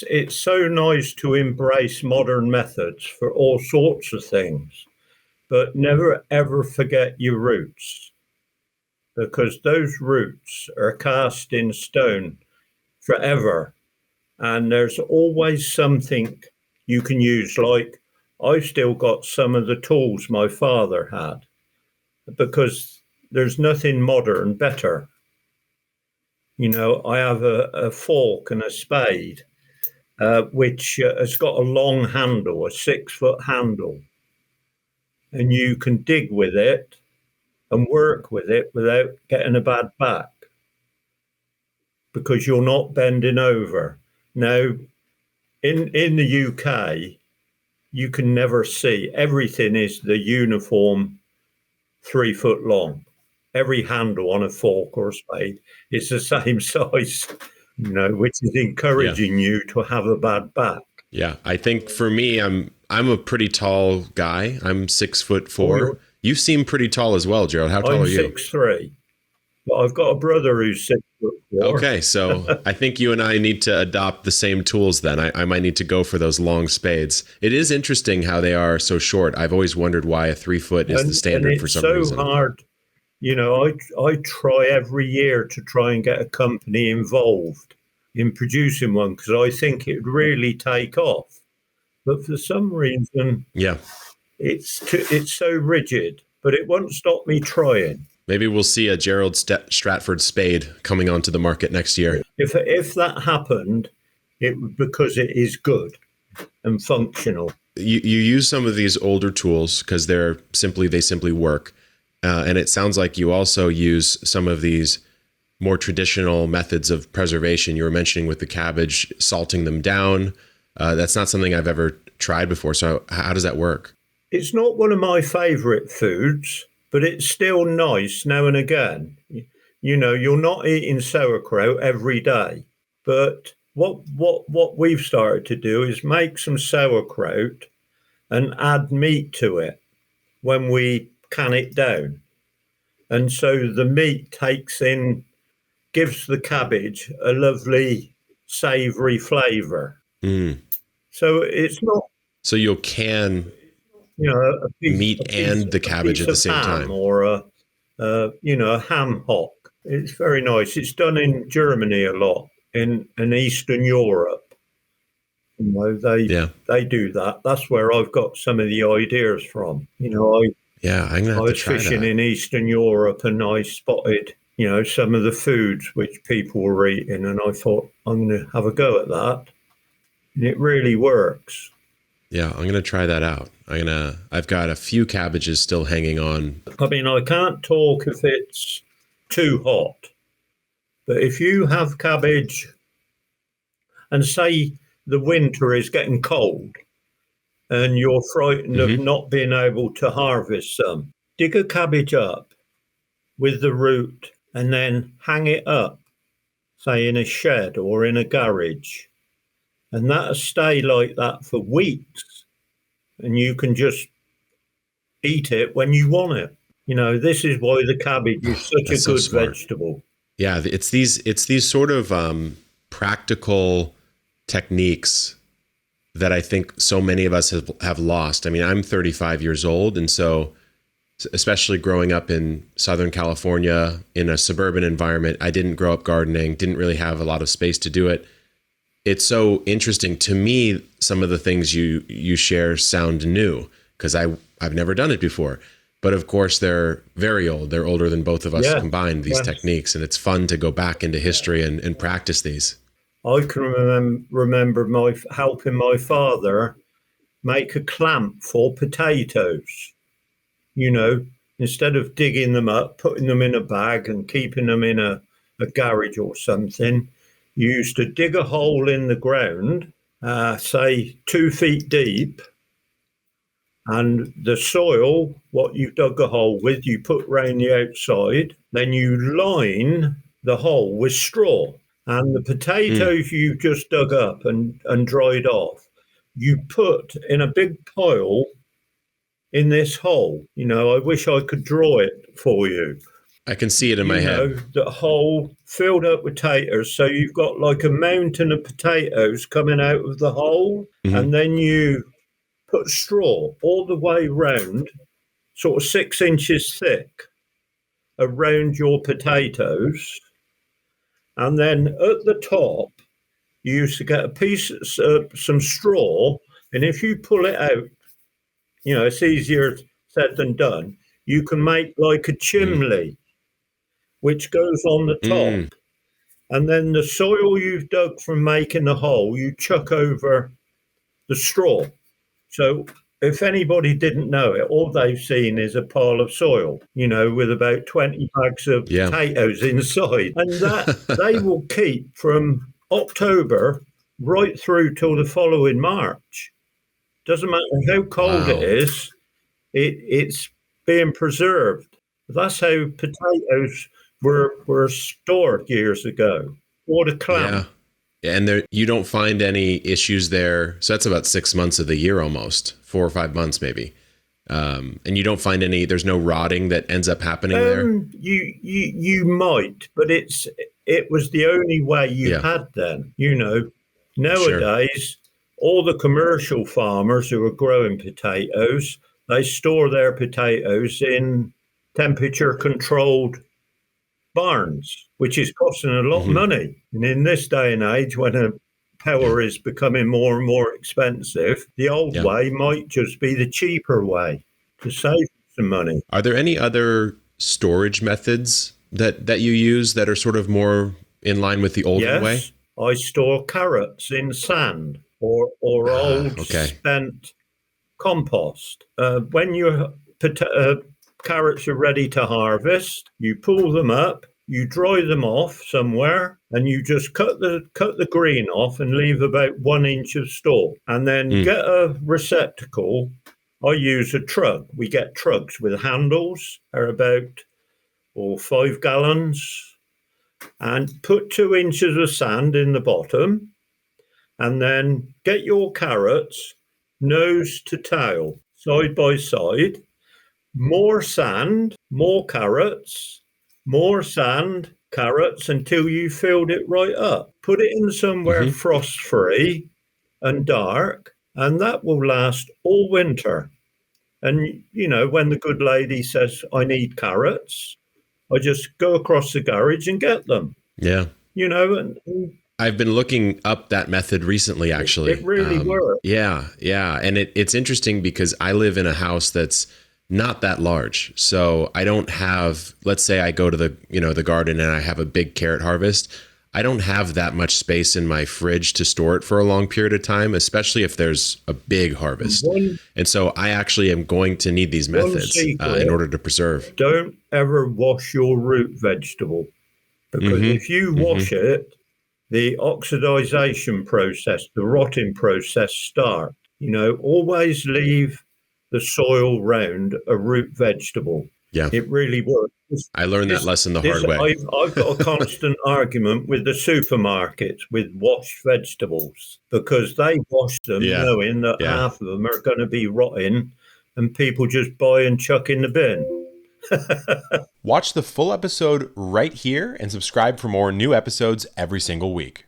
It's so nice to embrace modern methods for all sorts of things, but never ever forget your roots, because those roots are cast in stone forever. And there's always something you can use. Like, I've still got some of the tools my father had, because there's nothing modern better. I have a fork and a spade, which has got a long handle, a 6 foot handle, and you can dig with it and work with it without getting a bad back, because you're not bending over. Now, in the UK, you can never see. Everything is the uniform 3 foot long. Every handle on a fork or a spade is the same size, which is encouraging you to have a bad back. Yeah, I think for me, I'm a pretty tall guy. I'm 6'4". You seem pretty tall as well, Gerald. How tall are you? I'm 6'3". But I've got a brother who's 6'4". Okay, so I think you and I need to adopt the same tools then. I might need to go for those long spades. It is interesting how they are so short. I've always wondered why a 3 foot is the standard for some reason. It's so hard. I try every year to try and get a company involved in producing one, because I think it'd really take off. But for some reason, it's so rigid. But it won't stop me trying. Maybe we'll see a Gerald Stratford spade coming onto the market next year. If that happened, because it is good and functional. You use some of these older tools because they simply work. And it sounds like you also use some of these more traditional methods of preservation. You were mentioning with the cabbage, salting them down. That's not something I've ever tried before. So how does that work? It's not one of my favorite foods, but it's still nice now and again. You're not eating sauerkraut every day. But what we've started to do is make some sauerkraut and add meat to it when we can it down. And so the meat gives the cabbage a lovely savoury flavour. So it's not... So you'll can meat and the cabbage at the same time. Or a ham hock. It's very nice. It's done in Germany a lot, in Eastern Europe. They do that. That's where I've got some of the ideas from. I'm gonna have to try that. I was fishing in Eastern Europe and I spotted, some of the foods which people were eating, and I thought, I'm going to have a go at that. And it really works. Yeah, I'm going to try that out. I've got a few cabbages still hanging on. I mean, I can't talk if it's too hot, but if you have cabbage and say the winter is getting cold and you're frightened of not being able to harvest some, dig a cabbage up with the root and then hang it up, say in a shed or in a garage. And that'll stay like that for weeks. And you can just eat it when you want it. This is why the cabbage is such a good vegetable. Yeah, it's these sort of practical techniques that I think so many of us have lost. I mean, I'm 35 years old. And so, especially growing up in Southern California in a suburban environment, I didn't grow up gardening, didn't really have a lot of space to do it. It's so interesting to me. Some of the things you share sound new because I've never done it before. But of course, they're very old. They're older than both of us combined, these techniques. And it's fun to go back into history and practice these. I can remember helping my father make a clamp for potatoes. Instead of digging them up, putting them in a bag and keeping them in a garage or something, you used to dig a hole in the ground, say 2 feet deep, and the soil, what you dug a hole with, you put round the outside, then you line the hole with straw. And the potatoes you just dug up and dried off, you put in a big pile in this hole. I wish I could draw it for you. I can see it in my head. The hole filled up with taters. So you've got like a mountain of potatoes coming out of the hole, Hmm. and then you put straw all the way round, sort of 6 inches thick, around your potatoes. And then at the top, you used to get a piece of some straw, and if you pull it out, it's easier said than done. You can make like a Hmm. chimney, which goes on the top. Mm. And then the soil you've dug from making the hole, you chuck over the straw. So if anybody didn't know it, all they've seen is a pile of soil, with about 20 bags of Yeah. potatoes inside. And that they will keep from October right through till the following March. Doesn't matter how cold it Wow. is, it's being preserved. That's how potatoes were stored years ago, or the Yeah. clamp. And there, you don't find any issues there. So that's about 6 months of the year, almost 4 or 5 months, maybe. And you don't find any. There's no rotting that ends up happening there. You might, but it was the only way you Yeah. had then. Sure. Nowadays, all the commercial farmers who are growing potatoes, they store their potatoes in temperature controlled barns, which is costing a lot of Hmm. money. And in this day and age, when Yeah. power is becoming more and more expensive, the old Yeah. way might just be the cheaper way to save some money. Are there any other storage methods that you use that are sort of more in line with the olden way? Yes, I store carrots in sand or Ah, old okay. spent compost. When your carrots are ready to harvest, you pull them up, you dry them off somewhere, and you just cut the green off and leave about 1 inch of stalk, and then Mm. get a receptacle. I use a trug. We get trugs with handles. They're about 5 gallons, and put 2 inches of sand in the bottom, and then get your carrots nose to tail, side by side. More sand, more carrots, more sand, carrots until you filled it right up. Put it in somewhere Hmm. frost free and dark, and that will last all winter. And, when the good lady says, I need carrots, I just go across the garage and get them, Yeah. and I've been looking up that method recently, it actually. really works. Yeah, yeah, and it's interesting because I live in a house that's not that large, so I don't have. Let's say I go to the garden and I have a big carrot harvest. I don't have that much space in my fridge to store it for a long period of time, especially if there's a big harvest. One, And so I actually am going to need these one methods in secret, order to preserve. don't ever wash your root vegetable, because Mm-hmm. if you Mm-hmm. wash it, the oxidization process, the rotting process starts. Always leave the soil round a root vegetable. Yeah, It really works. I learned that This, lesson the this, hard way. I've got a constant argument with the supermarkets with washed vegetables, because they wash them Yeah, knowing that yeah. half of them are going to be rotting, and people just buy and chuck in the bin. Watch the full episode right here and subscribe for more new episodes every single week.